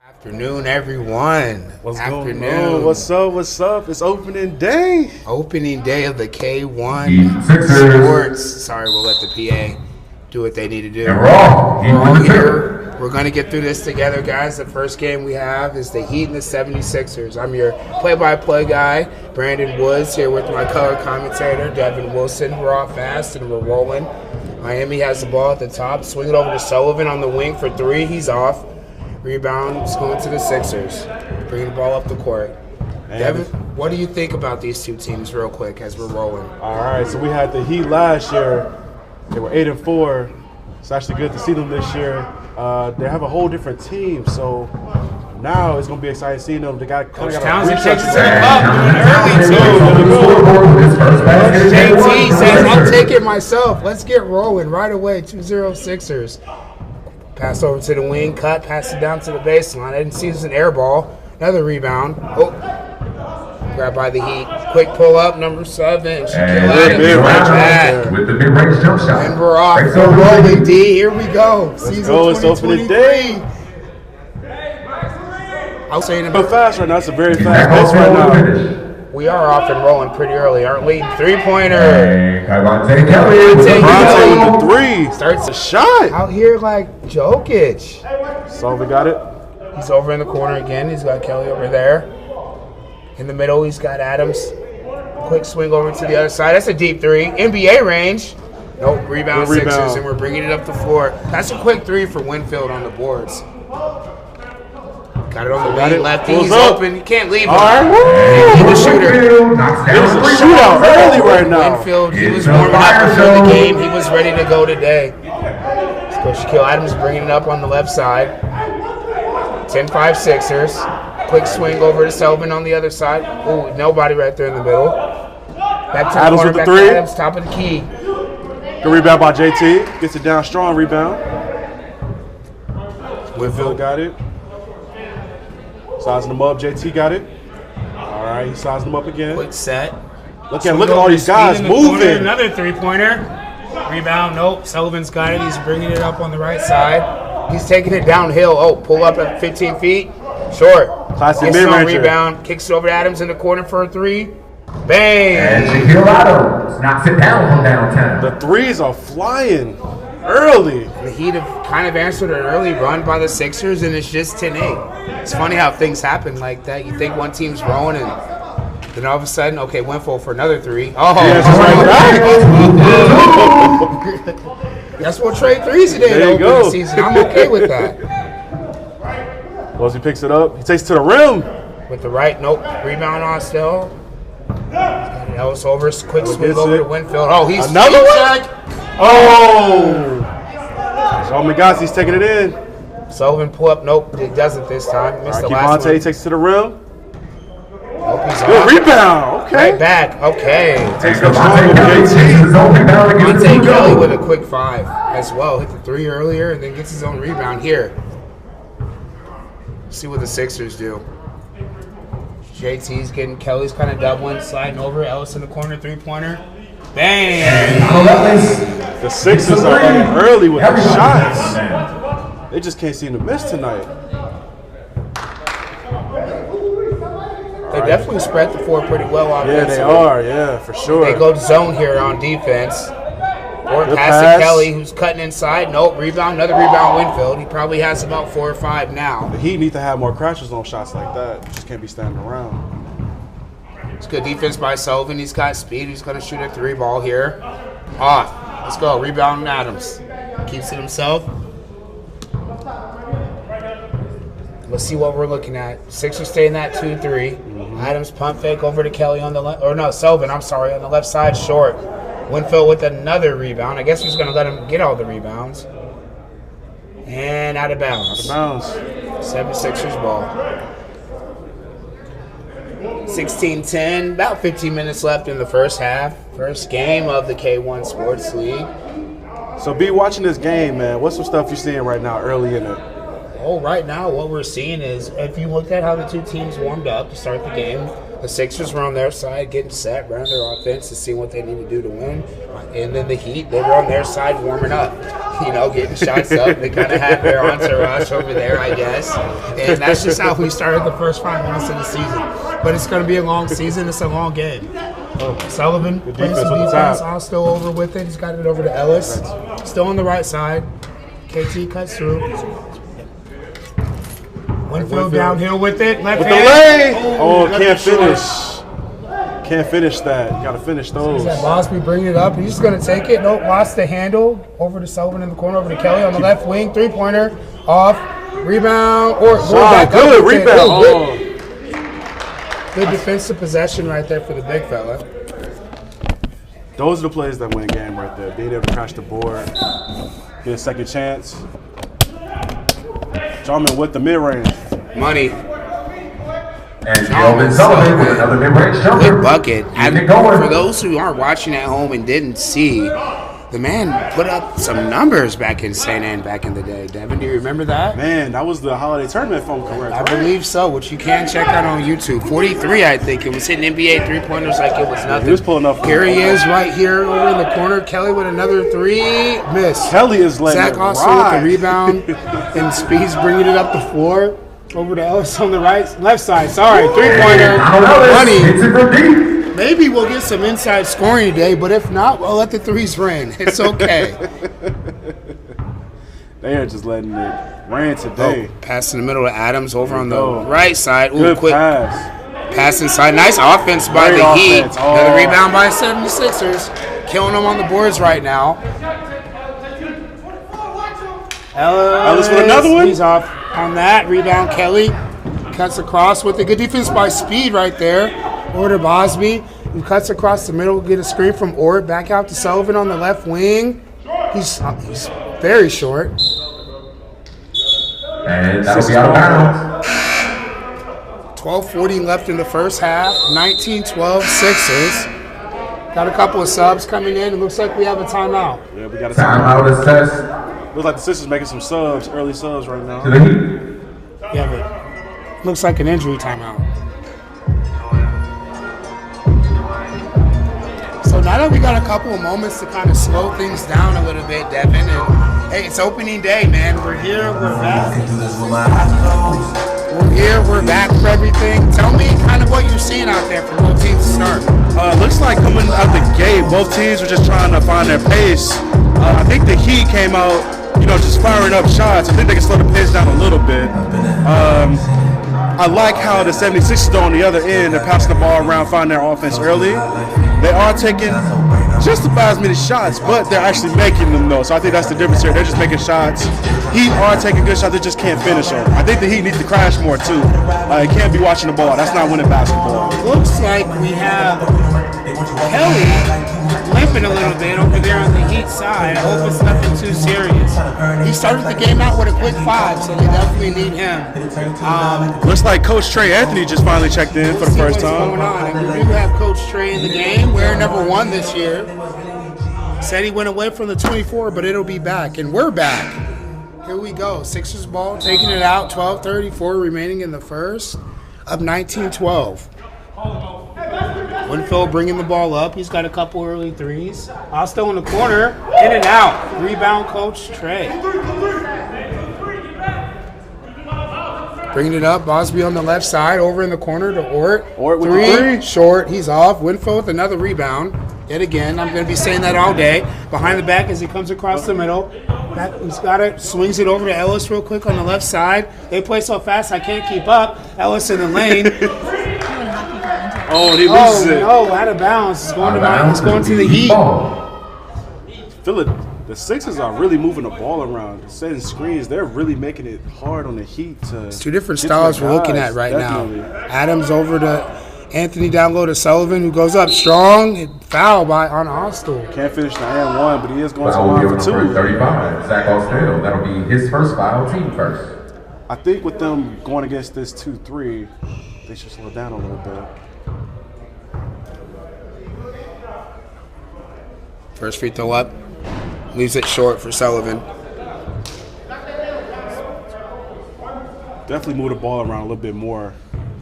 Afternoon, everyone. What's going on? What's up? What's up? It's opening day. Opening day of the K1 Sports. Sorry, we'll let the PA do what they need to do. And we're here. We're going to get through this together, guys. The first game we have is the Heat and the 76ers. I'm your play-by-play guy, Brandon Woods, here with my color commentator, Devin Wilson. We're all fast and we're rolling. Miami has the ball at the top. Swing it over to Sullivan on the wing for three. He's off. Rebound is going to the Sixers. Bringing the ball up the court. Devin, what do you think about these two teams real quick as we're rolling? All right, so we had the Heat last year. They were 8-4. It's actually good to see them this year. They have a whole different team, so now it's going to be exciting seeing them. They got kind of got a takes it up early, too. JT says, I'll take it myself. Let's get rolling right away. 2-0 Sixers. Pass over to the wing, cut, pass it down to the baseline. I didn't see this an air ball. Another rebound. Oh, grabbed by the Heat. Quick pull up, number 7. Shaquille Adams with the mid-range jump shot. And we're off. We're rolling, D. Here we go. Let's go. It's opening day. I was saying about fast right now. It's a very fast pace right now. We are off and rolling pretty early, aren't we? Three-pointer. Hey, Javonte Kelly. Javonte with the three. Starts a shot. Out here like Jokic. Sullivan got it. He's over in the corner again. He's got Kelly over there. In the middle, he's got Adams. Quick swing over to the other side. That's a deep three. NBA range. Nope, rebound Sixers, and we're bringing it up the floor. That's a quick three for Winfield on the boards. Got it on the wing, lefty. He's open. You can't leave him. He's a shooter. It's a shootout early right now. Winfield, he was warming up before the game. He was ready to go today. Let's go. Shaquille Adams bringing it up on the left side. 10-5 Sixers. Quick swing over to Sullivan on the other side. Ooh, nobody right there in the middle. Back to Adams with the three. Adams, top of the key. Good rebound by JT. Gets it down strong rebound. Winfield got it. Sizing them up. JT got it. All right, he sized them up again. Quick set. Look at all these guys moving. Another three-pointer. Rebound. Nope. Sullivan's got it. He's bringing it up on the right side. He's taking it downhill. Oh, pull up at 15 feet. Short. Classic mid-ranger. Rebound. Kicks it over to Adams in the corner for a three. Bang. And Shaquille Adams knocks it down from downtown. The threes are flying early. The Heat have kind of answered an early run by the Sixers, and it's just 10-8. It's funny how things happen like that. You think one team's rolling, and then all of a sudden, okay, Winfield for another three. Oh, yes, we'll trade threes today. There you go. The season. I'm okay with that. Once he picks it up, he takes it to the rim. With the right, nope. Rebound on still. Ellis over, quick swing over to Winfield. Oh, he's another one. Oh! Sean McGossie's taking it in. Sullivan pull up. Nope, it doesn't this time. Missed the last one. takes it to the rim. Nope, he's good off. Rebound. Okay. Right back. Okay. Takes it strong with JT. Kelly with a quick 5 as well. Hit the 3 earlier and then gets his own rebound here. See what the Sixers do. JT's getting Kelly's kind of doubling, sliding over. Ellis in the corner, three-pointer. Bang! The Sixers are early with the shots. They just can't seem to miss tonight. They definitely spread the floor pretty well offensively. Yeah, they are. Yeah, for sure. They go to zone here on defense. Or pass to Kelly, who's cutting inside. Nope, rebound. Another rebound, Winfield. He probably has about 4 or 5 now. The Heat need to have more crashes on shots like that. Just can't be standing around. It's good defense by Sullivan. He's got speed. He's going to shoot a 3 ball here. Off. Let's go. Rebound Adams. Keeps it himself. Let's see what we're looking at. Sixers stay in that 2-3. Adams pump fake over to Kelly on the left. Or no, Sullivan, I'm sorry, on the left side, short. Winfield with another rebound. I guess he's going to let him get all the rebounds. And out of bounds. Out of bounds. 76ers ball. 16-10, about 15 minutes left in the first half. First game of the K1 Sports League. So, be watching this game, man. What's some stuff you're seeing right now early in it? Oh, right now what we're seeing is, if you looked at how the two teams warmed up to start the game, The Sixers were on their side getting set, running their offense to see what they need to do to win. And then the Heat, they were on their side warming up, getting shots up. They kind of had their entourage over there, I guess. And that's just how we started the first 5 minutes of the season. But it's going to be a long season. It's a long game. Sullivan plays some defense. All still over with it. He's got it over to Ellis. Still on the right side. KT cuts through. Winfield downhill with it. Left hand. The lay! Oh, can't finish. Can't finish that. You got to finish those. Bosby bringing it up. He's just going to take it. Nope, lost the handle. Over to Sullivan in the corner. Over to Kelly on the left wing. 3-pointer. Off. Rebound. Or back good up. Rebound. Good defensive possession right there for the big fella. Those are the plays that win a game right there. Being able to crash the board. Get a second chance. Jarman with the mid-range. Money. And Kelvin Sullivan with another mid-range jumper. Good bucket. Keep it going. For those who aren't watching at home and didn't see, the man put up some numbers back in St. Anne back in the day. Devin, do you remember that? Man, that was the holiday tournament, if I'm correct. I believe so, which you can check out on YouTube. 43, I think. It was hitting NBA three-pointers like it was nothing. He was pulling up. Here he is right here over in the corner. Kelly with another 3. Miss. Kelly is letting Zach it also ride. with the rebound. And Speed's bringing it up the floor. Over to Ellis on the left side. Sorry, 3-pointer. Money. Hits it from deep. Maybe we'll get some inside scoring today, but if not, we'll let the threes rain. It's okay. They are just letting it rain today. Pass in the middle to Adams over on the right side. Ooh, Good quick pass. pass inside. Nice offense by Great the offense. Heat. Another rebound by 76ers. Killing them on the boards right now. Ellis with another one? He's off on that. Rebound, Kelly. Cuts across with a good defense by Speed right there. Over to Bosby, who cuts across the middle, get a screen from Ort. Back out to Sullivan on the left wing. He's very short. And that'll be out of bounds. 12:40 left in the first half. 19-12 Sixers. Got a couple of subs coming in. It looks like we have a timeout. Yeah, we got a Timeout is test Looks like the Sixers making some subs, early subs right now. to the Heat. Yeah, but looks like an injury timeout. So now that we got a couple of moments to kind of slow things down a little bit, Devin, and hey, it's opening day, man. We're here, we're back. We're here, we're back for everything. Tell me kind of what you're seeing out there from both teams to start. Looks like coming out the gate, both teams were just trying to find their pace. I think the Heat came out, just firing up shots. I think they can slow the pace down a little bit. I like how the 76ers, though, on the other end, they're passing the ball around, finding their offense early. They are taking just about as many shots, but they're actually making them, though. So I think that's the difference here. They're just making shots. Heat are taking good shots. They just can't finish them. I think the Heat needs to crash more, too. You can't be watching the ball. That's not winning basketball. Looks like we have Kelly limping a little bit over there on the Heat side. I hope it's nothing too serious. He started the game out with a quick 5, so they definitely need him. Looks like Coach Trey Anthony just finally checked in for the first What's going time. on? And we do have Coach Trey in the game. We're number 1 this year. Said he went away from the 24, but it'll be back, and we're back. Here we go. Sixers ball, taking it out. 12:34 remaining in the first. Up 19-12. Winfield bringing the ball up. He's got a couple early threes. Still in the corner. In and out. Rebound, Coach Trey. Bringing it up. Bosby on the left side. Over in the corner to Ort. Ort with the three. Short. He's off. Winfield with another rebound. Yet again, I'm going to be saying that all day. Behind the back as he comes across the middle. He's got it. Swings it over to Ellis real quick on the left side. They play so fast I can't keep up. Ellis in the lane. Oh, and he loses it. No, out of bounds. It's going to the Heat. Feel it. The Sixers are really moving the ball around, setting screens. They're really making it hard on the Heat to. It's two different get to styles the we're looking guys, at right definitely. now. Adams over to Anthony down low to Sullivan, who goes up strong. Foul on Austell. Can't finish the and one, but he is going to Foul will be line on for number 2. 35, Zach Austell. That'll be his first foul, team first. I think with them going against this 2-3, they should slow down a little bit. First free throw up. Leaves it short for Sullivan. Definitely move the ball around a little bit more.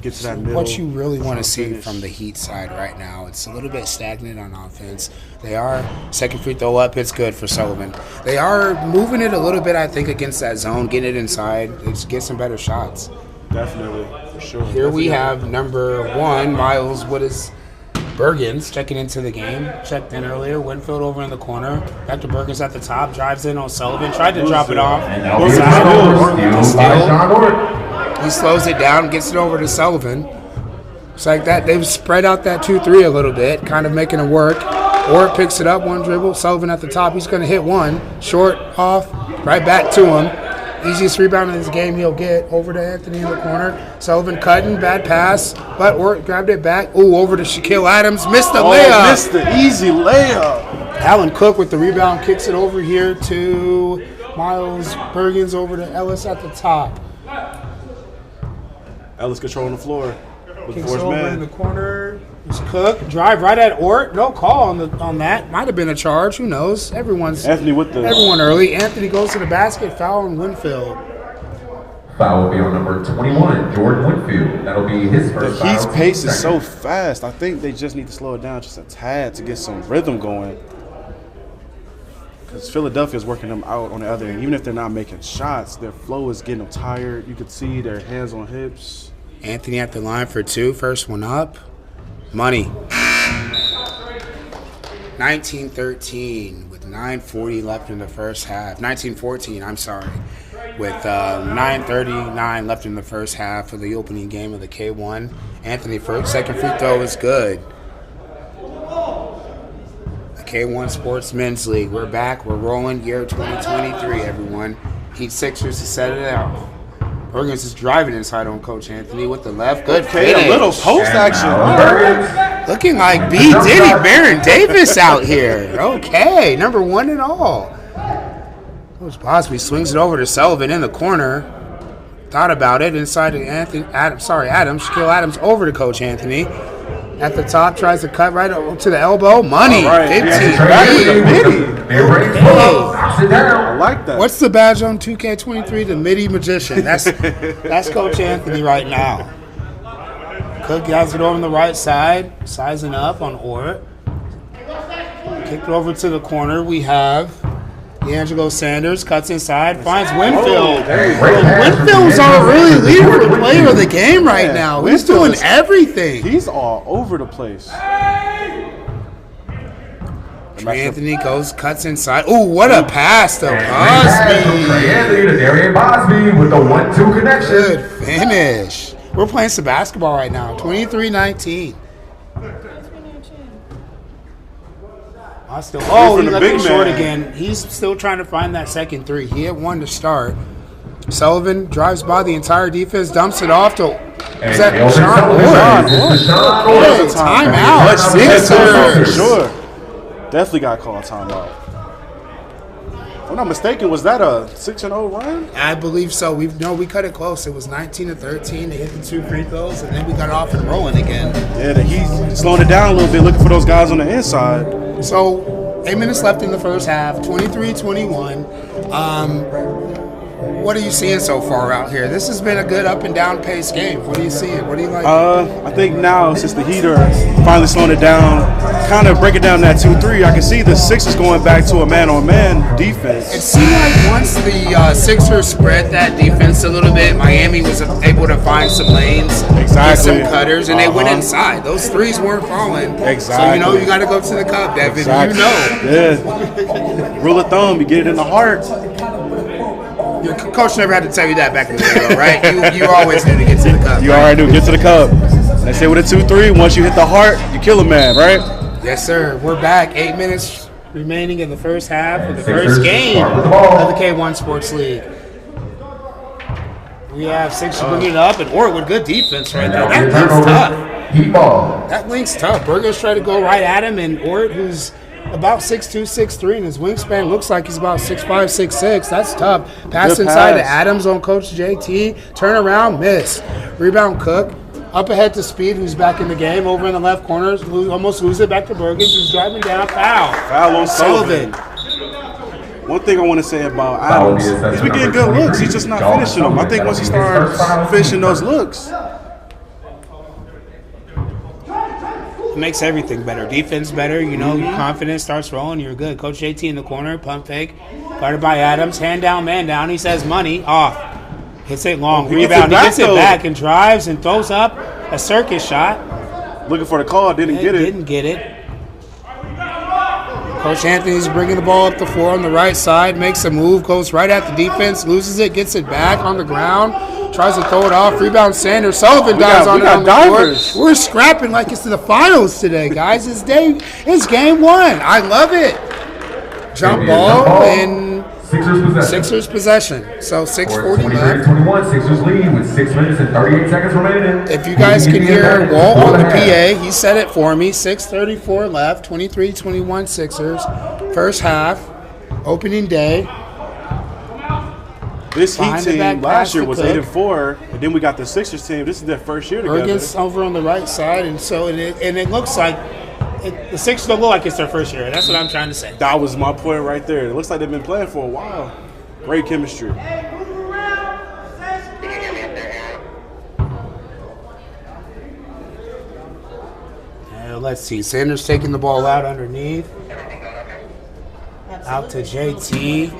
get to that middle. What you really want to see finish. from the Heat side right now, it's a little bit stagnant on offense. They are second free throw up. It's good for Sullivan. They are moving it a little bit, I think, against that zone, getting it inside. They just get some better shots. Definitely, for sure. Here we have number 1, Miles Bergens checking into the game. Checked in earlier. Winfield over in the corner. Back to Bergens at the top. Drives in on Sullivan. Tried to drop it off. And that'll be a steal by John Ort. He slows it down, gets it over to Sullivan. It's like that. They've spread out that 2-3 a little bit, kind of making it work. Ort picks it up, one dribble. Sullivan at the top. He's going to hit one. Short, off, right back to him. Easiest rebound in this game he'll get. Over to Anthony in the corner. Sullivan cutting, bad pass. But Ort grabbed it back. Ooh, over to Shaquille Adams. Missed the layup. Missed the easy layup. Alan Cook with the rebound. Kicks it over here to Miles Bergens over to Ellis at the top. Ellis controlling the floor. With Kicks the it force over in man. the corner. It's Cook. Drive right at Ort. No call on that. Might have been a charge. Who knows? Anthony with the Everyone early. Anthony goes to the basket. Foul on Winfield. Foul will be on number 21, Jordan Winfield. That'll be his The first Heat's foul. pace is so Second. fast. I think they just need to slow it down just a tad to get some rhythm going. Because Philadelphia's working them out on the other end. Even if they're not making shots, their flow is getting them tired. You could see their hands on hips. Anthony at the line for 2. First one up. Money. 19-13 with 9:40 left in the first half. 19-14, I'm sorry. With 9:39 left in the first half of the opening game of the K1. Anthony first. Second free throw is good. The K1 Sports Men's League. We're back. We're rolling. Year 2023, everyone. Heat Sixers to set it out. Bergens is driving inside on Coach Anthony with the left. Good Okay, finish. a little post action. Bergens. Looking like B. Diddy Baron Davis out here. Okay, number 1 and all. Coach Bosby swings it over to Sullivan in the corner. Thought about it inside to Adams. Shaquille Adams over to Coach Anthony. At the top, tries to cut right over to the elbow. Money. All right. 15. Back with the midi. Mid-range pull-up. Knocks it I down. like that. What's the badge on 2K23? The MIDI Magician. That's Coach Anthony right now. Cook has it over on the right side, sizing up on Ort. Kicked it over to the corner. We have D'Angelo Sanders, cuts inside, finds Winfield. Great pass from Winfield's our D'Angelo. really leader for player of the game right now. He's Winfield doing is- everything. He's all over the place. Trey Anthony cuts inside. Ooh, what a pass to Great pass from Trey Bosby. Anthony to Darian Bosby with the 1-2 connection. Good finish. We're playing some basketball right now. 23-19. Oh, from he the left big it short man. again. He's still trying to find that second 3. He had 1 to start. Sullivan drives by the entire defense, dumps it off to. And Is that Kelvin Sean Sullivan. Ort? This is Sean Hey, Ort. timeout. For Sixers. sure. Definitely got called timeout. If I'm not mistaken, was that a 6-0 run? I believe so. We cut it close. It was 19-13. They hit the 2 free throws, and then we got off and rolling again. Yeah, he's slowing it down a little bit, looking for those guys on the inside. So, 8 minutes left in the first half, 23-21. What are you seeing so far out here? This has been a good up and down pace game. What are you seeing? What do you like? I think now, since the Heat are finally slowing it down, kind of breaking down that 2-3, I can see the Sixers going back to a man-on-man defense. It seemed like once the Sixers spread that defense a little bit, Miami was able to find some lanes, get Exactly. some cutters, and they went Uh-huh. inside. Those threes weren't falling. So, Exactly. you got to go to the cup, Devin. Exactly. You know. Yeah. Rule of thumb, you get it in the heart. Your coach never had to tell you that back in the day, though, right? You always knew to get to the cup. You right? already do. Get to the cup. They say with a 2-3, once you hit the heart, you kill a man, right? Yes, sir. We're back. 8 minutes remaining in the first half of the Sixers first game start with the ball. of the K1 Sports League. We have Sixers bringing it up, and Ort with good defense right And there. that'll be That a link's tough. turnover. Heat ball. That link's tough. Burgers tried to go right at him, and Ort, who's about 6'2", 6'3", and his wingspan looks like he's about 6'5", 6'6". That's tough. Pass Good inside to pass. Adams on Coach JT. Turn around, miss. Rebound Cook. Up ahead to Speed, who's back in the game. Over in the left corner, almost lose it back to Burgers, who's driving down. Foul. Foul on Sullivan. One thing I want to say about Foul Adams is is we getting good looks. He's just not finishing them. I think once he starts finishing those looks, makes everything better. Defense better, you know, your confidence starts rolling, you're good. Coach JT in the corner, pump fake, guarded by Adams, hand down, man down. He says money, off. Hits it long, rebound. He gets it back and drives and throws up a circus shot. Looking for the call, didn't get it. Didn't get it. Coach Anthony's bringing the ball up the floor on the right side, makes a move, goes right at the defense, loses it, gets it back on the ground, tries to throw it off, rebound Sanders. Sullivan dives on it on the floor. We're scrapping like it's to the finals today, guys. It's game one. I love it. Jump ball and Sixers possession. So 6:40 left. 21, Sixers lead with 6 minutes and 38 seconds remaining. If you guys can hear Walt on the PA, he said it for me. 6:34 left, 23-21 Sixers. First half, opening day. This Heat team last year was 8-4, and then we got the Sixers team. This is their first year together. Bergen's over on the right side, and so it looks like the Sixers don't look like it's their first year. That's what I'm trying to say. That was my point right there. It looks like they've been playing for a while. Great chemistry. Let's see. Sanders taking the ball out underneath. Out to JT.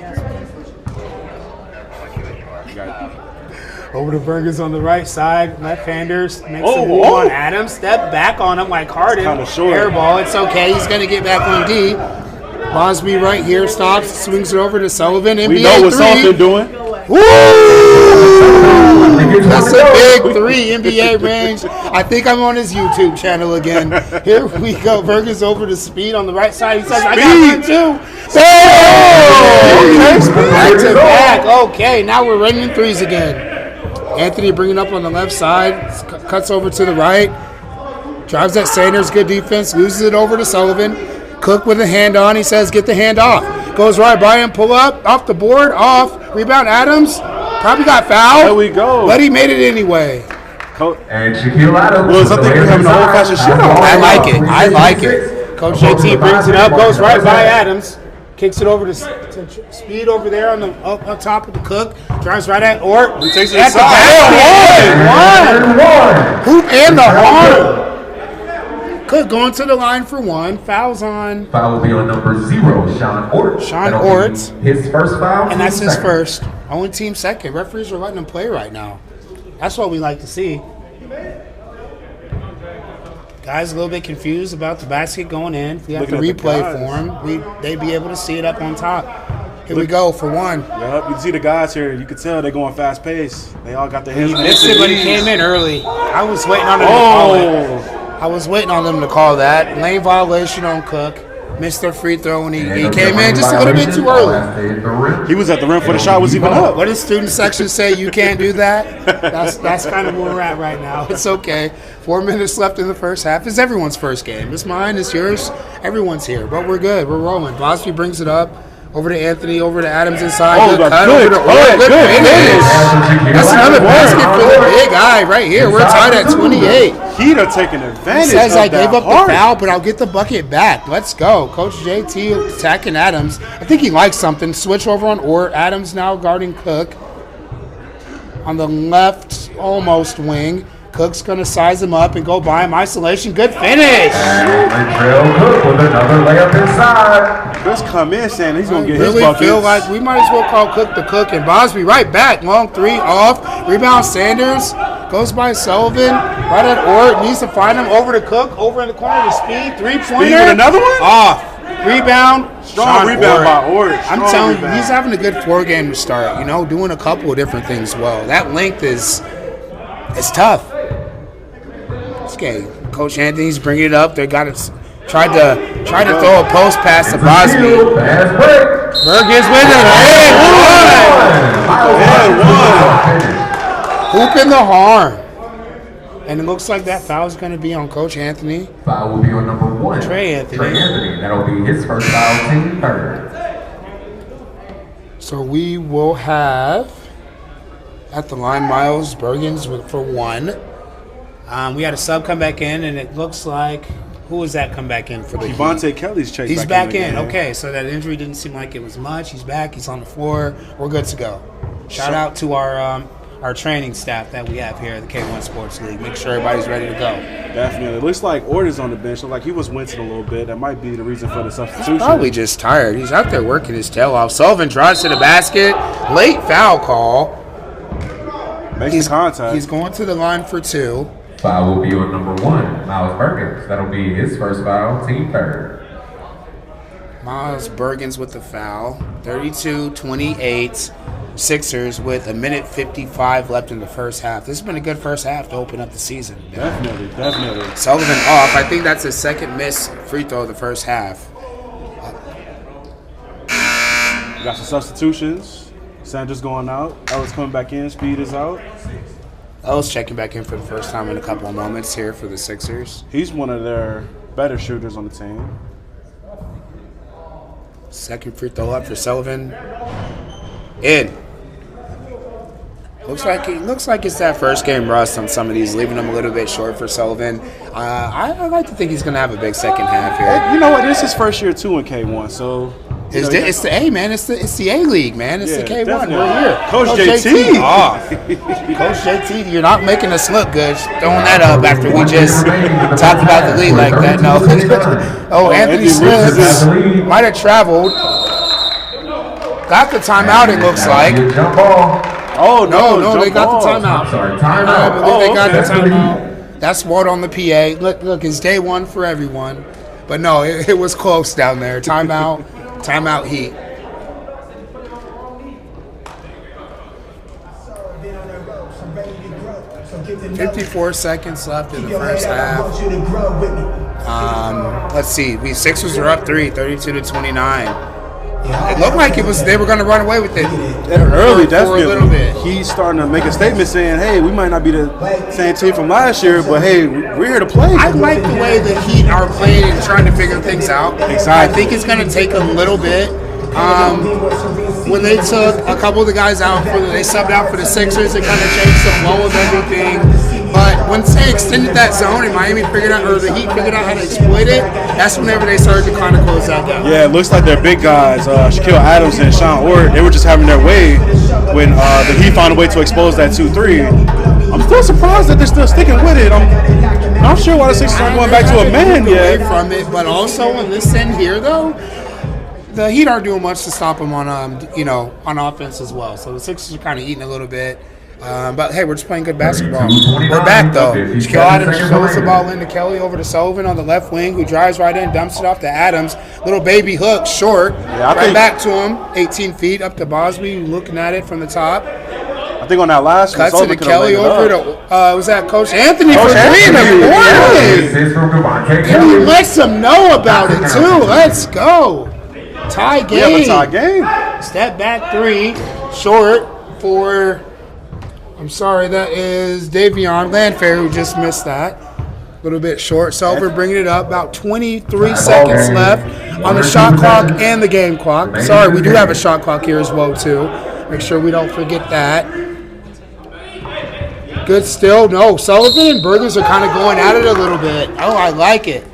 Over to Burgers on the right side. Left-handers. Makes a move on Adams. Step back on him like Harden. Air ball. It's okay. He's going to get back on D. Bosby right here stops. Swings it over to Sullivan. NBA we know what Sullivan doing. Woo! That's a big three, NBA range. I think I'm on his YouTube channel again. Here we go. Burgers over to Speed on the right side. He says, I got one too. Back to back. Okay, now we're running threes again. Anthony bringing up on the left side. Cuts over to the right. Drives at Sanders. Good defense. Loses it over to Sullivan. Cook with a hand on. He says, get the hand off. Goes right by him. Pull up. Off the board. Off. Rebound Adams. Probably got fouled. There we go. But he made it anyway. And Shaquille Adams. Well, I think we're having an old-fashioned shit on. I like it. I like it. Coach JT brings it up. Goes right by Adams. Kicks it over to Speed over there on the up top of the Cook. Drives right at Ort. He takes it at the inside. back. Hoop and the arm. Cook going to the line for one. Fouls on. Foul will be on number 0, Sean Ort. Sean Ort. His first foul. And that's his first. Only team second. Referees are letting him play right now. That's what we like to see. Guys a little bit confused about the basket going in. If we have to replay for them, they'd be able to see it up on top. Here we go for one. Yep, you can see the guys here. You can tell they're going fast pace. They all got their hands. He missed it, but he came in early. I was waiting on him to call it. I was waiting on them to call that. Lane violation on Cook. Missed their free throw and he came in just a little bit too early. He was at the rim before the shot was even up. What does student section say? You can't do that? That's kind of where we're at right now. It's okay. 4 minutes left in the first half. It's everyone's first game. It's mine. It's yours. Everyone's here. But we're good. We're rolling. Bosby brings it up. Over to Anthony. Over to Adams inside. Good cut. Over to Ort. Good finish. That's another basket for the big guy right here. We're tied at 28. Heat are taking advantage. He says I gave up the foul, but I'll get the bucket back. Let's go. Coach JT attacking Adams. I think he likes something. Switch over on Ort. Adams now guarding Cook. On the left, almost wing. Cook's going to size him up and go by him. Isolation. Good finish. And Cook with another layup inside. Just come in saying he's going to get his buckets. I really feel like we might as well call Cook the Cook and Bosby right back. Long three off. Rebound Sanders. Goes by Sullivan. Right at Ort. Needs to find him. Over to Cook. Over in the corner to Speed. Three-pointer. Speed with another one? Off. Rebound. Strong rebound by Ort. I'm telling you, he's having a good floor game to start. You know, doing a couple of different things well. That length is tough. This game. Coach Anthony's bringing it up. They got it. Tried to throw a post pass to Bosby. Berg is with it. Hoop in the harm. And it looks like that foul is going to be on Coach Anthony. Foul will be on number 1. Trey Anthony. That'll be his first foul, team third. So we will have at the line Miles Bergens for 1. We had a sub come back in, and it looks like who was that come back in for the Devontae Kelly's chasing. He's back in. Okay, so that injury didn't seem like it was much. He's back. He's on the floor. We're good to go. Shout out to our our training staff that we have here at the K1 Sports League. Make sure everybody's ready to go. Definitely. It looks like Order's on the bench. Look like he was wincing a little bit. That might be the reason for the substitution. Probably just tired. He's out there working his tail off. Sullivan drives to the basket. Late foul call. Makes the contact. He's going to the line for 2. Foul will be on number 1, Miles Perkins. That'll be his first foul, team third. Miles Bergens with the foul. 32-28. Sixers with 1:55 left in the first half. This has been a good first half to open up the season. Definitely. Sullivan off. I think that's his second missed free throw of the first half. We got some substitutions. Sanders going out. Ellis coming back in. Speed is out. Ellis checking back in for the first time in a couple of moments here for the Sixers. He's one of their better shooters on the team. Second free throw up for Sullivan. In. Looks like it's that first game rust on some of these, leaving them a little bit short for Sullivan. I like to think he's going to have a big second half here. You know what? This is his first year too in K1, so it's the A, man. It's the A League, man. It's the K1. Definitely. We're here. Coach JT off. Coach JT, you're not making us look good. Throwing that up after we just talked about the league like that. No. Anthony Smith might have traveled. Got the timeout, it looks like. Jump ball. Oh, no, they got the timeout. I'm sorry, timeout. I believe they got the timeout. That's what on the PA. Look, it's day one for everyone. But no, it was close down there. Timeout Heat. $54 seconds left in the first half. Let's see. We Sixers are up 32-29. It looked like they were going to run away with it. Early, for definitely. a little bit. He's starting to make a statement saying, hey, we might not be the same team from last year, but hey, we're here to play. I like the way the Heat are playing and trying to figure things out. Exactly. I think it's going to take a little bit. When they took a couple of the guys out, they subbed out for the Sixers, it kind of changed the flow of everything. But once they extended that zone and Miami figured out, or the Heat figured out how to exploit it, that's whenever they started to kind of close that gap. Yeah, it looks like their big guys, Shaquille Adams and Sean Ort, they were just having their way when the Heat found a way to expose that 2-3. I'm still surprised that they're still sticking with it. I'm not sure why the Sixers aren't going back to a man yet. From it, but also on this end here, though, the Heat aren't doing much to stop them on offense as well. So the Sixers are kind of eating a little bit. But hey, we're just playing good basketball. We're back though. Shaquille Adams throws the ball into Kelly over to Sullivan on the left wing, who drives right in, dumps it off to Adams. Little baby hook, short, right back to him, 18 feet up to Bosby, looking at it from the top. I think on that last one, cuts to Kelly over to was that Coach Anthony Coach for three in the morning. And he lets them know about it too. Let's go. Tie game. We have a tie game. Step back three, short for. I'm sorry, that is Davion Landfair who just missed that. A little bit short. Sullivan bringing it up. About 23 seconds left on the shot clock and the game clock. Sorry, we do have a shot clock here as well, too. Make sure we don't forget that. Good still. No, Sullivan and Bergens are kind of going at it a little bit. Oh, I like it.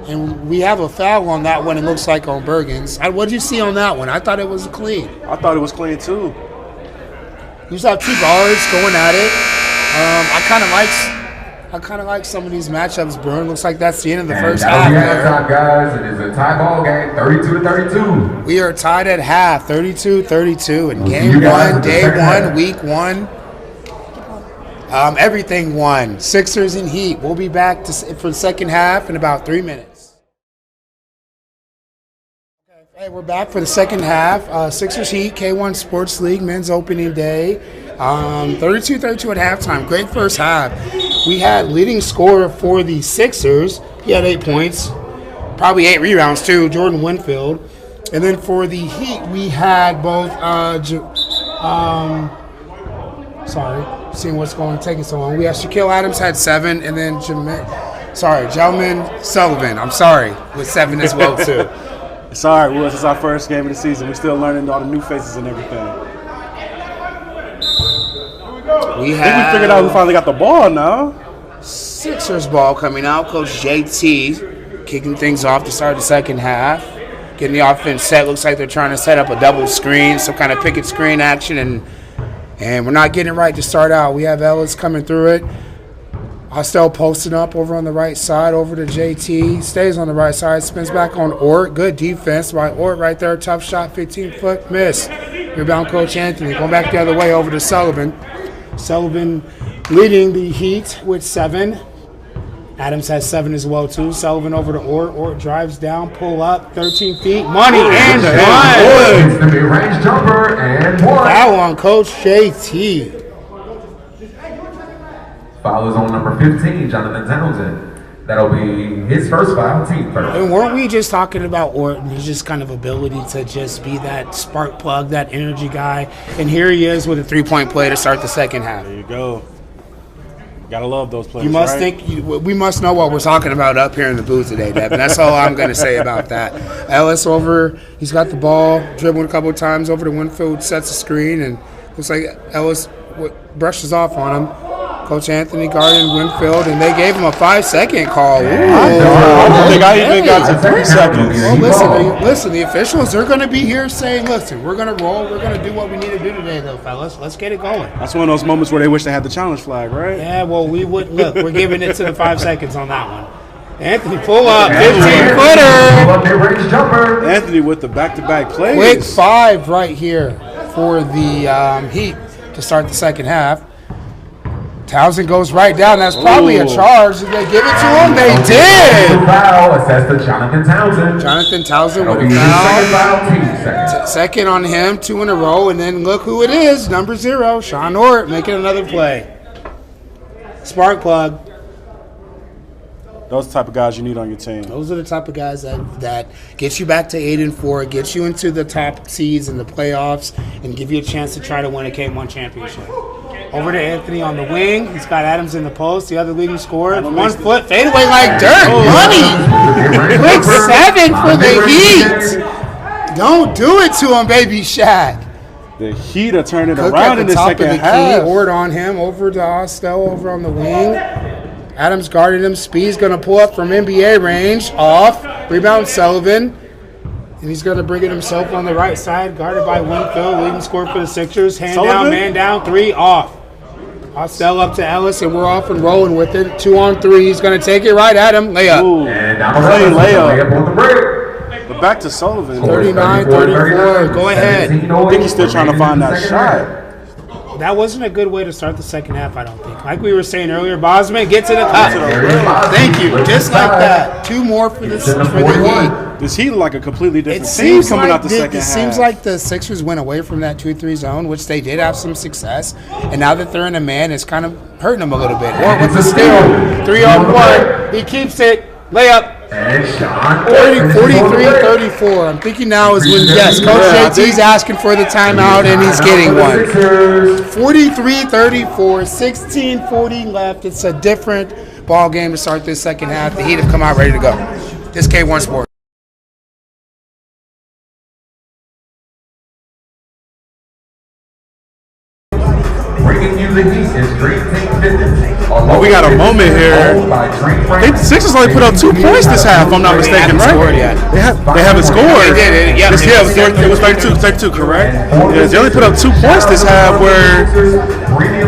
And we have a foul on that one, it looks like, on Bergens. What did you see on that one? I thought it was clean. I thought it was clean, too. You just have two guards going at it. I kind of like some of these matchups, Bruin. Looks like that's the end of the first half. Halftime, guys. It is a tie ball game, 32-32. We are tied at half, 32-32. In game one, day one, week one. Everything won. Sixers and Heat. We'll be back for the second half in about 3 minutes. Hey, we're back for the second half. Sixers Heat, K1 Sports League, men's opening day. 32-32 at halftime. Great first half. We had leading scorer for the Sixers. He had 8 points, probably 8 rebounds too, Jordan Winfield. And then for the Heat, we had both, seeing what's taking so long. We had Shaquille Adams had 7, and then Jalman Sullivan, with 7 as well too. It's all right, Will. It's our first game of the season. We're still learning all the new faces and everything. I think we figured out who finally got the ball now. Sixers ball coming out. Coach JT kicking things off to start the second half. Getting the offense set. Looks like they're trying to set up a double screen, some kind of picket screen action, and And we're not getting it right to start out. We have Ellis coming through it. Hostel posting up over on the right side, over to JT. Stays on the right side, spins back on Ort. Good defense by Ort right there. Tough shot, 15-foot miss. Rebound, Coach Anthony. Going back the other way over to Sullivan. Sullivan leading the Heat with 7. Adams has 7 as well, too. Sullivan over to Ort. Ort drives down, pull up, 13 feet. Money and one. It's the mid-range jumper and one. Foul on Coach JT. Foul is on number 15, Jonathan Townsend. That'll be his first foul, team first. And weren't we just talking about Orton, his just kind of ability to just be that spark plug, that energy guy? And here he is with a 3-point play to start the second half. There you go. Gotta love those players. You must right? we must know what we're talking about up here in the booth today, Devin. That's all I'm going to say about that. Ellis over, he's got the ball, dribbling a couple of times over to Winfield, sets a screen, and looks like Ellis brushes off on him. Coach Anthony guarding Winfield, and they gave him a 5-second call. Ooh. I don't think I even got to 3 seconds. Well, listen, the officials are going to be here saying, listen, we're going to roll. We're going to do what we need to do today, though, fellas. Let's get it going. That's one of those moments where they wish they had the challenge flag, right? Yeah, well, we wouldn't. Look, we're giving it to the 5 seconds on that one. Anthony, pull up, 15-footer. Anthony with the back-to-back plays. Quick 5 right here for the Heat to start the second half. Townsend goes right down. That's probably a charge. Did they give it to him? They did. Foul assessed to Jonathan Townsend. Jonathan Townsend with That'll a be his second foul. foul, team second. Second on him, 2 in a row, and then look who it is, number 0, Sean Ort, making another play. Spark plug. Those type of guys you need on your team. Those are the type of guys that get you back to 8-4, get you into the top seeds in the playoffs, and give you a chance to try to win a K1 championship. Over to Anthony on the wing. He's got Adams in the post, the other leading scorer. 1 foot, fade away like dirt. Money. Quick 7 for the Heat. Don't do it to him, baby Shaq. The Heat are turning Cook around at in the the top second of the half. key. Ord on him, over to Hostel over on the wing. Adams guarded him. Speed's going to pull up from NBA range. Off. Rebound Sullivan. And he's going to bring it himself on the right side. Guarded by Winfield. Leading scorer for the Sixers. Hand Sullivan? down, man down. 3 off. Hostel up to Ellis, and we're off and rolling with it. 2 on 3. He's going to take it right at him. Layup. Ooh. And down the Clean layup on the break. But back to Sullivan. 39-34. Go ahead. I think he's still trying to find that shot. That wasn't a good way to start the second half, I don't think. Like we were saying earlier, Bosman, get to the cup. Thank you. Just like that. 2 more for the Heat. This Heat like a completely different It team seems coming like out the second it half. seems like the Sixers went away from that 2-3 zone, which they did have some success. And now that they're in a man, it's kind of hurting them a little bit. Or with the steal, 3-on-1, he keeps it, layup. And Sean 43-34. I'm thinking now is when, yes, Coach JT's asking for the timeout, and he's getting one. 43-34, 16:40 left. It's a different ball game to start this second half. The Heat have come out ready to go. This K1 Sports. Bringing you the Heat is Dream Team Fitness. Oh, we got a moment here. I think the Sixers only put up 2 points this half, if I'm not mistaken, right? Scored yet. They haven't scored. They did, yeah. It was 32, correct? Yeah, they only put up 2 points this half where,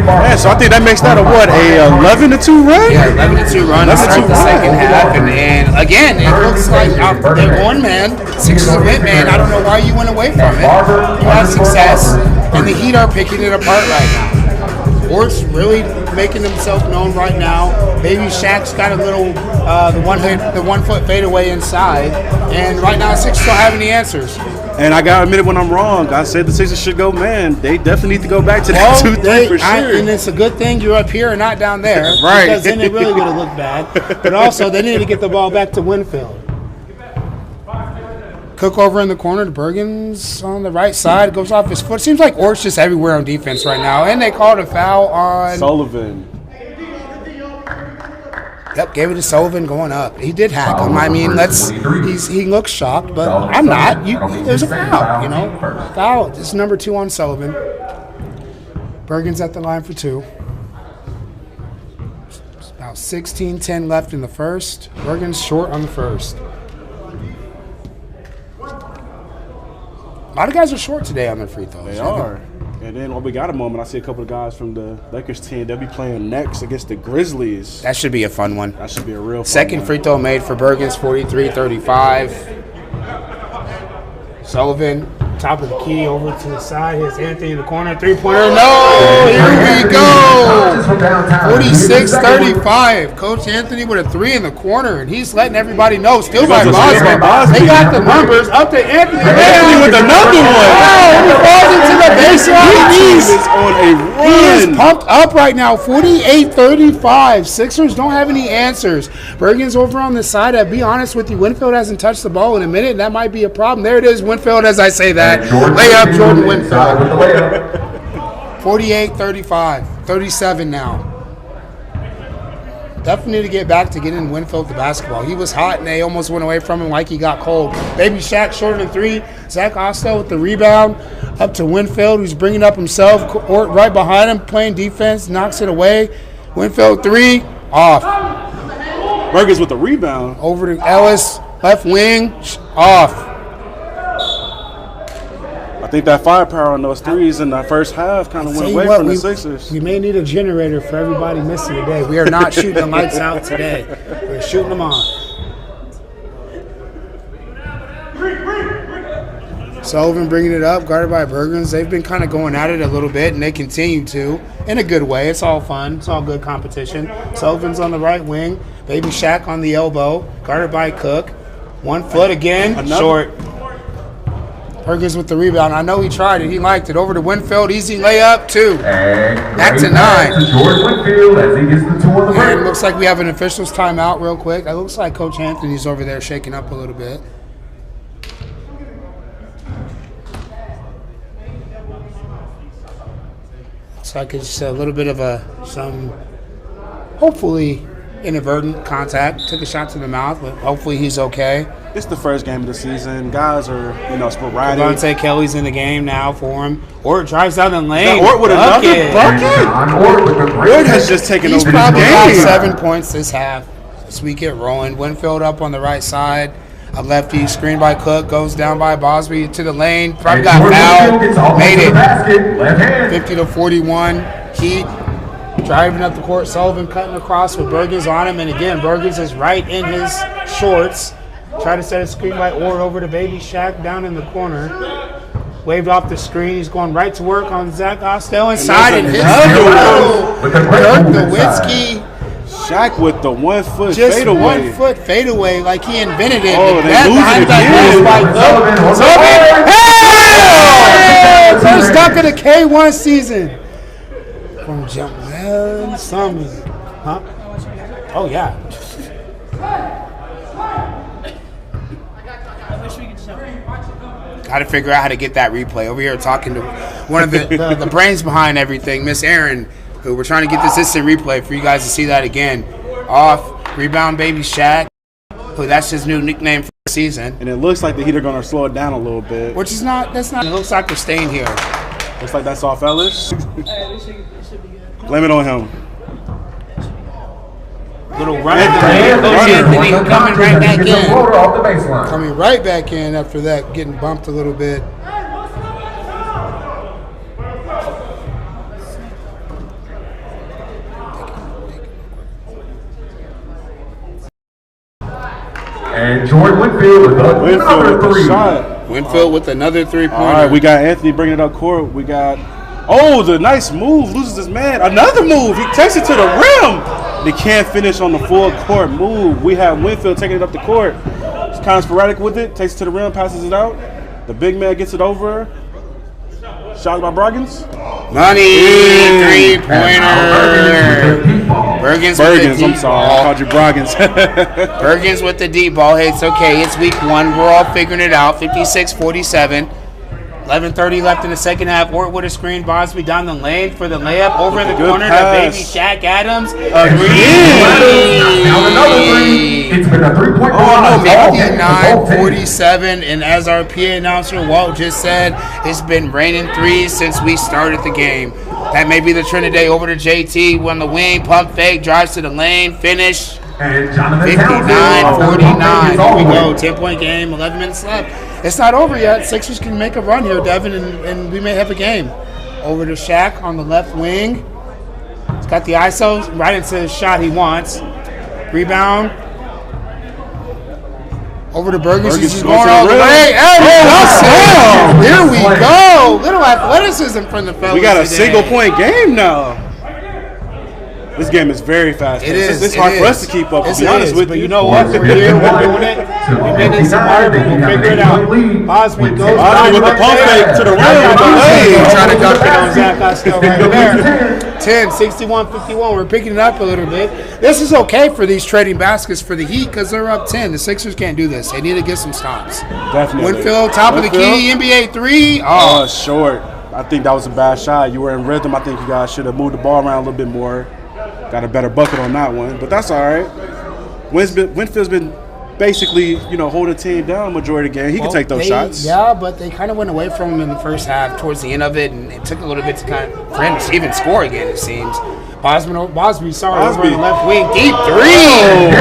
yeah, so I think that makes that a 11-2 run? Yeah, 11-2 run to start the second half. And again, it looks like they're one man. Sixers went man. I don't know why you went away from it. You had success, and the Heat are picking it apart right now. Ort's really making himself known right now. Baby Shaq's got a little the 1 foot fadeaway inside, and right now Sixers don't have any answers. And I gotta admit it when I'm wrong. I said the Sixers should go man. They definitely need to go back to that 2-3 for sure. And it's a good thing you're up here and not down there, Right. Because then it really would have looked bad. But also, they need to get the ball back to Winfield. Cook over in the corner to Bergens on the right side. Goes off his foot. Seems like Ort's just everywhere on defense right now. And they called a foul on Sullivan. Yep, gave it to Sullivan going up. He did hack him. I mean, he looks shocked, but I'm not. There's a foul, Foul. This is number 2 on Sullivan. Bergen's at the line for 2. It's about 16-10 left in the first. Bergen's short on the first. A lot of guys are short today on their free throws. They are. And then while we got a moment, I see a couple of guys from the Lakers team. They'll be playing next against the Grizzlies. That should be a fun one. That should be a real fun Second one. free throw made for Bergens, 43-35. Sullivan, top of the key, over to the side. Here's Anthony in the corner. Three-pointer. No! Here we go! 46-35. Coach Anthony with a three in the corner, and he's letting everybody know. Still by Bosby. They got the numbers. Up to Anthony. Anthony with another one. Oh, he falls into the baseline. He's on a run. He is pumped up right now, 48-35. Sixers don't have any answers. Bergen's over on the side. I'll be honest with you, Winfield hasn't touched the ball in a minute, and that might be a problem. There it is, Winfield, as I say that. Layup, Jordan Winfield. 48-35. 37 now. Definitely need to get back to getting Winfield the basketball. He was hot, and they almost went away from him like he got cold. Baby Shaq short of three. Zach Ostel with the rebound. Up to Winfield, who's bringing up himself. Court right behind him, playing defense, knocks it away. Winfield three, off. Bergens with the rebound. Over to Ellis, left wing, off. I think that firepower on those threes in the first half kind of went away from the Sixers. We may need a generator for everybody missing today. We are not shooting the lights out today. We're shooting them on. Sullivan bringing it up, guarded by Bergens. They've been kind of going at it a little bit, and they continue to, in a good way. It's all fun. It's all good competition. Sullivan's on the right wing. Baby Shaq on the elbow, guarded by Cook. 1 foot again, short. Bergens with the rebound. I know he tried it. He liked it. Over to Winfield. Easy layup, 2. Back to 9. Jordan Winfield as he gets the 2 on the break. And it looks like we have an official's timeout real quick. It looks like Coach Anthony's over there shaking up a little bit. Looks like it's a little bit of some hopefully inadvertent contact. Took a shot to the mouth, but hopefully he's okay. It's the first game of the season. Guys are, sporadic. Devontae Kelly's in the game now for him. Ort drives down the lane. Ort with another bucket. Ort has just taken over the game. He's probably got 7 points this half. As we get rolling. Winfield up on the right side. A lefty, screened by Cook, goes down by Bosby to the lane. Probably got fouled. Made it. 50-41. Heat. Driving up the court. Sullivan cutting across with Bergens on him. And again, Bergens is right in his shorts. Try to set a screen by Ord over to Baby Shaq down in the corner. Waved off the screen. He's going right to work on Zach Ostel inside and hits Dirk Nowitzki. Shaq with the 1 foot Just fadeaway. 1 foot fadeaway like he invented it. Oh, they lose it again. First dunk of the K1 season. From Jamal Summers. Huh? Oh, yeah. Got to figure out how to get that replay. Over here talking to one of the brains behind everything, Miss Aaron, who we're trying to get this instant replay for you guys to see that again. Off, rebound Baby Shaq, who that's his new nickname for the season. And it looks like the Heat are going to slow it down a little bit. Which is not, it looks like we're staying here. Looks like that's off Ellis. Blame it on him. Little run at the Anthony coming right back in. Coming right back in after that, getting bumped a little bit. And Jordan Winfield with another 3. Shot. Winfield with another 3-pointer. All right, we got Anthony bringing it up court. We got, the nice move. Loses his man. Another move. He takes it to the rim. They can't finish on the full court move. We have Winfield taking it up the court. He's kind of sporadic with it. Takes it to the rim, passes it out. The big man gets it over. Shot by Bergens. Money, 3-pointer. Bergens, I'm sorry. I called you Bergens. Bergens with the deep ball. Hey, it's okay. It's week 1. We're all figuring it out. 56-47. 11:30 left in the second half. Ort with a screen. Bosby down the lane for the layup. Over in the corner to Baby Shaq Adams. Now another 3. It's been a 3-point ball. 59-47. And as our PA announcer Walt just said, it's been raining threes since we started the game. That may be the trend today. Over to JT. On the wing. Pump fake. Drives to the lane. Finish. 59-49. Here we go. 10-point game. 11 minutes left. It's not over yet. Sixers can make a run here, Devin, and we may have a game. over to Shaq on the left wing. He's got the ISO right into the shot he wants. Rebound. Over to Burgess. He's going all the way. And here we go. Little athleticism from the fellas. We got a today. single-point game now. This game is very fast. It is. It's hard for us to keep up, to be honest with but you. you know what? We're here. We're doing it. We've been in some hard, but we'll figure it out. Bosby goes Bosby with the pump fake to the rim. Trying to dunk it on Zach Costello right there. 10, 61, 51. We're picking it up a little bit. This is okay for these trading baskets for the Heat because they're up 10. The Sixers can't do this. They need to get some stops. Definitely. Winfield, top of the key, NBA 3. Short. I think that was a bad shot. You were in rhythm. I think you guys should have moved the ball around a little bit more. Got a better bucket on that one, but that's all right. Winfield's been basically, holding the team down majority of the game. He can take those shots. Yeah, but they kind of went away from him in the first half towards the end of it, and it took a little bit for him to even score again, it seems. Bosby, over on the left wing, deep three.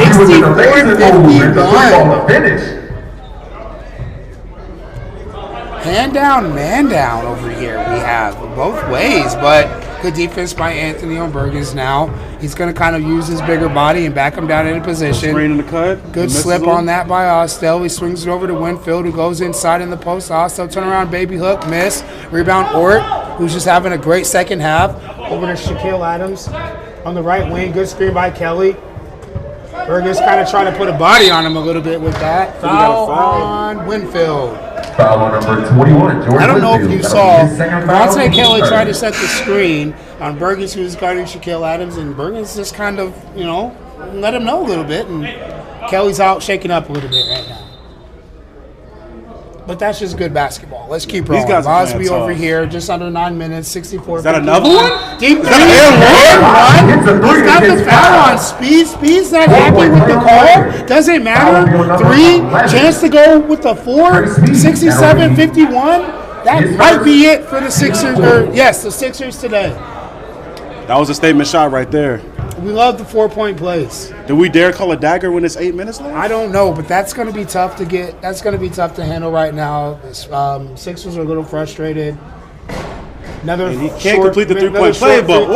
64-51. Hand down, man down over here we have both ways, but good defense by Anthony on Burgess now. He's going to kind of use his bigger body and back him down into position. Screen in the cut. Good slip on that by Austell. He swings it over to Winfield, who goes inside in the post. Austell turn around, baby hook, miss. Rebound Ort, who's just having a great second half. Over to Shaquille Adams on the right wing. Good screen by Kelly. Burgess kind of trying to put a body on him a little bit with that. Foul on Winfield. Foul on number 21, George I don't know if Winfield. you saw, Bronte Kelly tried to set the screen on Burgess, who was guarding Shaquille Adams, and Burgess just kind of, let him know a little bit, and Kelly's out shaking up a little bit right now. But that's just good basketball. Let's keep rolling. These guys are Bosby playing over tough. here, just under 9 minutes, 64. Is that another one? Deep three. He's got the foul on Speed. Speed's not happy with the call. Doesn't matter. 3, chance to go with the 4, 67-51. That might be it for the Sixers. The Sixers today. That was a statement shot right there. We love the 4-point plays. Do we dare call a dagger when it's 8 minutes left? I don't know, but that's going to be tough to get. That's going to be tough to handle right now. Sixers are a little frustrated. Another he can't complete the 3-point play, but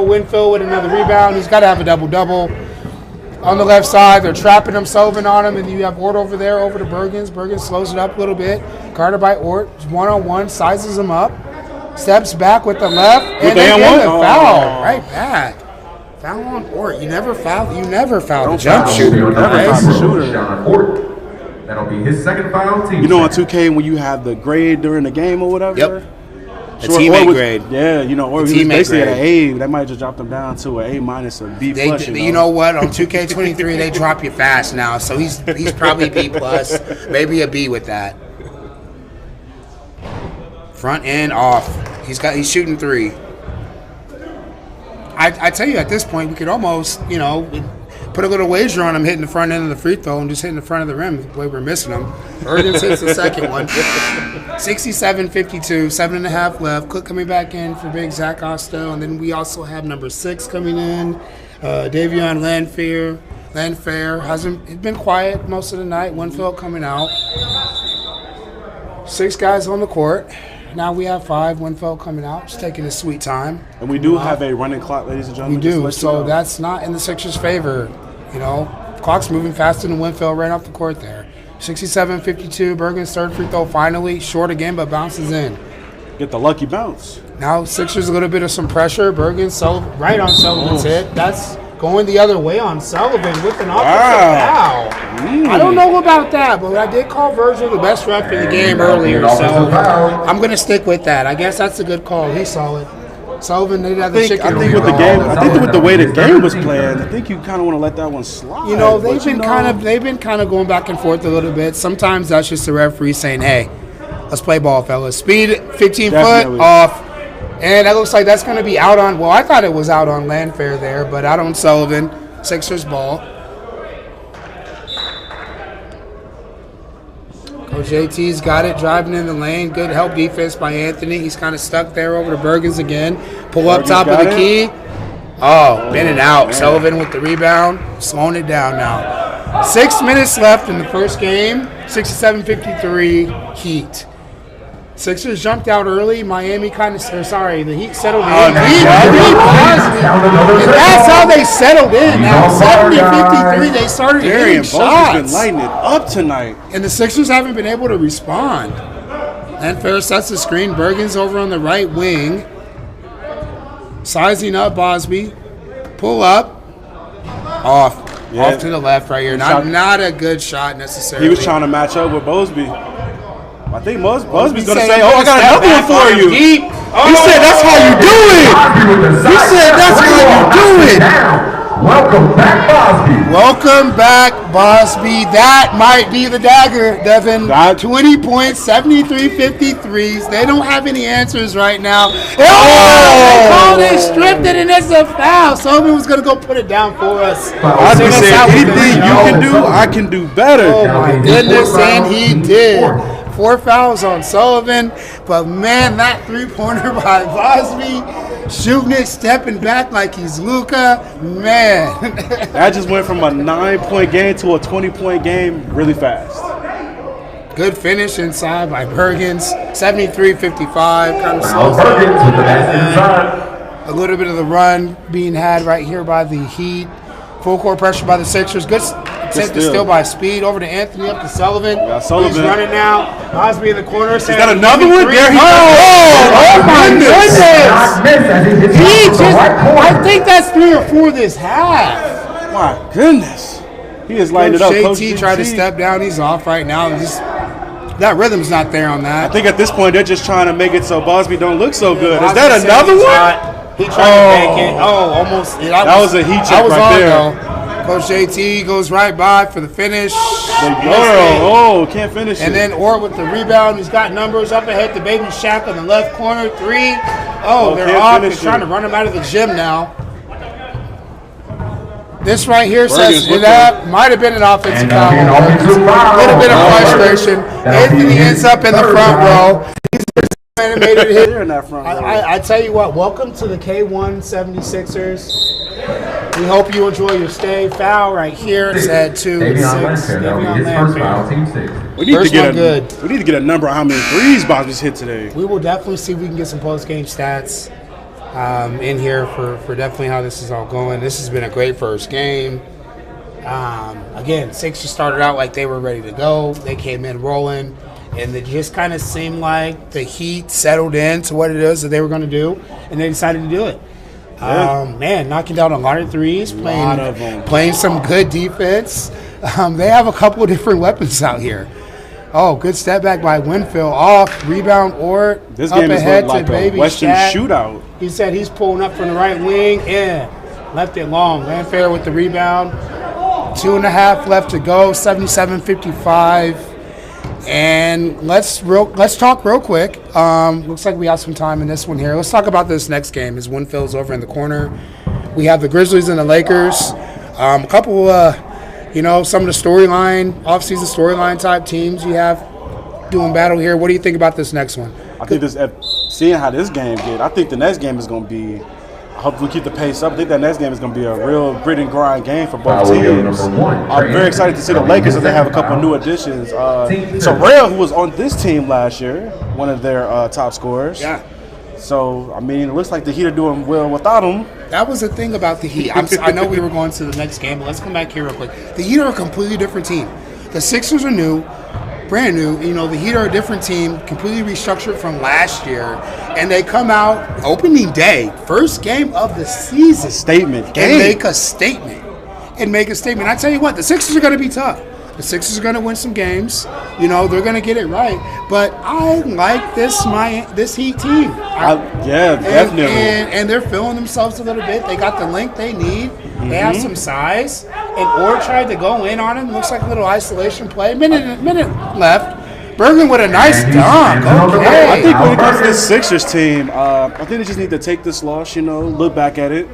Winfield with another rebound. He's got to have a double-double. On the left side, they're trapping him, Sullivan on him, and you have Ort over there, over to Bergens. Bergens slows it up a little bit. Guarded by Ort, one-on-one, sizes him up, steps back with the left, and they get the foul right back. Foul on Ort. You never foul a jump shooter. Sean Ort. That'll be his second foul. Team on 2K when you have the grade during the game or whatever? Yep. A teammate grade. Yeah, or he was basically at an A. That might just drop him down to an A- or B+. You know what? On 2K23, they drop you fast now. So he's probably B+, maybe a B with that. Front end off. He's shooting 3. I tell you, at this point, we could almost, put a little wager on him hitting the front end of the free throw and just hitting the front of the rim the way we're missing him. Bergens hits the second one. 67-52, 7.5 left. Cook coming back in for big Zach Costello. And then we also have number 6 coming in, Davion Landfair. Hasn't been quiet most of the night. Winfield coming out. 6 guys on the court. Now we have 5. Winfield coming out, just taking his sweet time. And we do have a running clock, ladies and gentlemen. We do, so that's not in the Sixers' favor. Clock's moving faster than Winfield right off the court there. 67-52, Bergen's third free throw finally. Short again, but bounces in. Get the lucky bounce. Now Sixers a little bit of some pressure. Bergen right on Sullivan's hit. That's going the other way on Sullivan with an offensive foul. I don't know about that, but I did call Virgil the best ref in the game earlier, so I'm going to stick with that. I guess that's a good call. He saw it. Sullivan did have the chicken. I think with the game, with the way the game was playing, I think you kind of want to let that one slide. They've been kind of going back and forth a little bit. Sometimes that's just the referee saying, "Hey, let's play ball, fellas. Speed 15 foot off." And that looks like that's going to be out on, I thought it was out on Landfair there, but out on Sullivan. Sixers ball. Coach JT's got it, driving in the lane. Good help defense by Anthony. He's kind of stuck there over to Bergens again. Pull up top of the key. Been and out. Sullivan with the rebound. Slowing it down now. 6 minutes left in the first game. 67-53 Heat. Sixers jumped out early. Miami the Heat settled in. Oh, Heat and that's how they settled in. Now, 70-53, they started hitting Darian Bosby's been shots. lighting it up tonight. And the Sixers haven't been able to respond. And Fair sets the screen. Bergen's over on the right wing. Sizing up Bosby. Pull up. Off. Yeah. Off to the left right here. Not a good shot necessarily. He was trying to match up with Bosby. I think Bosby's going to said, say, "I'm "Oh, I got gonna another one step for back you." on deep. He said, "That's how you do it." He said, "That's how you do it." Welcome back, Bosby. Welcome back, Bosby. That might be the dagger, Devin. 20 points, 73 53s. They don't have any answers right now. Oh! They stripped it, and it's a foul. Sullivan was going to go put it down for us. Bosby Send us said, out with "Anything this, you yo." can do, I can do better." Oh, my goodness, and he did. 4 fouls on Sullivan. But, man, that three-pointer by Bosby, shooting it, stepping back like he's Luka, man. That just went from a 9-point game to a 20-point game really fast. Good finish inside by Bergens, 73-55. Kind of Miles slows down. Bergens with the best inside. A little bit of the run being had right here by the Heat. Full court pressure by the Sixers. Good attempt to steal by Speed. Over to Anthony, up to Sullivan. Yeah, Sullivan. He's running now. Bosby in the corner. Is that another one? There he Oh my goodness. Not miss as he hits He the just, right corner. I think that's 3 or 4 this half. My goodness. He is lighting it up. Coach JT tried to GT. step down. He's off right now. That rhythm's not there on that. I think at this point they're just trying to make it so Bosby don't look so good. Is Bosby that said another he's one? hot. He tried to make it. Oh, almost. That was a heat check I was right on, there. though. Coach JT goes right by for the finish. Oh, can't finish And it. then Ort with the rebound. He's got numbers up ahead to Baby Shaq on the left corner. 3. Oh, they're can't off. They're finish trying it. to run him out of the gym now. This right here Bergen's says looking. that might have been an offensive And foul. that'll be an offensive foul. A little bit of Oh, frustration. that'll be Anthony his ends up in the third front foul. row. He's animated hit. They're in that front row. I tell you what, welcome to the K1 76ers. We hope you enjoy your stay. Foul right here. It's at 2 and Davion 6. Lancaster, that'll be Davion his first foul, Lancaster. team 6. We need First to get one good. We need to get a number on how many threes Bosby's hit today. We will definitely see if we can get some post-game stats in here for definitely how this is all going. This has been a great first game. Again, Sixers started out like they were ready to go. They came in rolling, and it just kind of seemed like the Heat settled into what it is that they were going to do, and they decided to do it. Yeah. Man, knocking down a lot of threes, lot of them. playing some good defense. They have a couple of different weapons out here. Oh, good step back by Winfield. Off, rebound, Ort. This up game has ahead looked like to a Baby Western Shaq. shootout. He said he's pulling up from the right wing. Yeah, left it long. Landfair with the rebound. 2.5 left to go. 77-55. And let's talk real quick. Looks like we got some time in this one here. Let's talk about this next game. As Winfield's over in the corner, we have the Grizzlies and the Lakers. A couple, some of the off-season storyline type teams you have doing battle here. What do you think about this next one? I think seeing how this game did, I think the next game is going to be. I hope we keep the pace up. I think that next game is going to be a real grit and grind game for both Foul game teams. number 1. I'm very excited to see the Lakers as they have a couple of new additions. Terrell, who was on this team last year, one of their top scorers. Yeah. So, I mean, it looks like the Heat are doing well without him. That was the thing about the Heat. I know we were going to the next game, but let's come back here real quick. The Heat are a completely different team. The Sixers are new, brand new. The Heat are a different team, completely restructured from last year, and they come out opening day, first game of the season, Statement game. and make a statement. I tell you what, the Sixers are going to be tough. The Sixers are going to win some games. They're going to get it right. But I like this Heat team. Definitely. And they're filling themselves a little bit. They got the length they need. They have some size. And Orr tried to go in on him. Looks like a little isolation play. Minute left. Bergen with a nice dunk. Okay. I think when it comes to this Sixers team, I think they just need to take this loss, look back at it,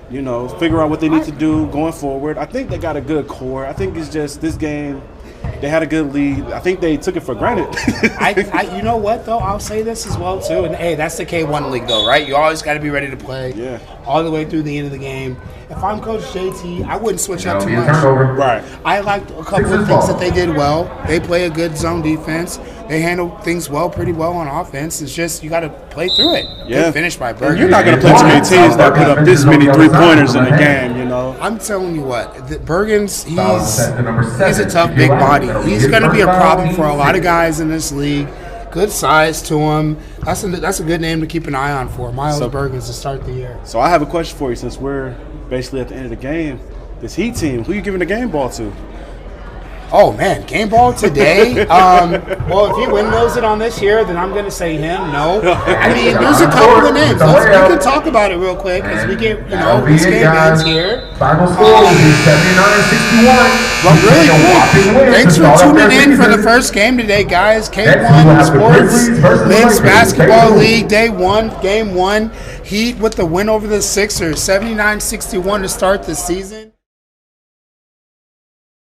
figure out what they need to do going forward. I think they got a good core. I think it's just this game, they had a good lead. I think they took it for granted. You know what, though? I'll say this as well, too. And, hey, that's the K1 league, though, right? You always got to be ready to play all the way through the end of the game. If I'm Coach JT, I wouldn't switch up too much. Right. I liked a couple of things that they did well. They play a good zone defense. They handle things pretty well on offense. It's just you got to play through it. Yeah. Good finish by And Bergen. you're not going to play too many teams that put up this many 3-pointers in a game, you know. I'm telling you what, Bergen's Foul set to number he's a 7, tough big Ezekiel body. Elliott. He's His going to be a first foul, problem for a team lot of six. guys in this league. Good size to him. That's a good name to keep an eye on for Miles So- Bergens to start the year. So I have a question for you since we're basically at the end of the game. This Heat team, who you giving the game ball to? Oh man, game ball today. Well, if he windmills it on this year, then I'm going to say him. No, I mean there's a couple of names. We can talk about it real quick as we get this game ends here. Final score will be 79-61. But really Whopping quick, win thanks to for start off tuning their in for the season. first game today, guys. Next, we will K1 have the Sports Grizzlies versus the Men's Lakers. Basketball Lakers. League, Day 1, Game 1. Heat with the win over the Sixers, 79-61 to start the season.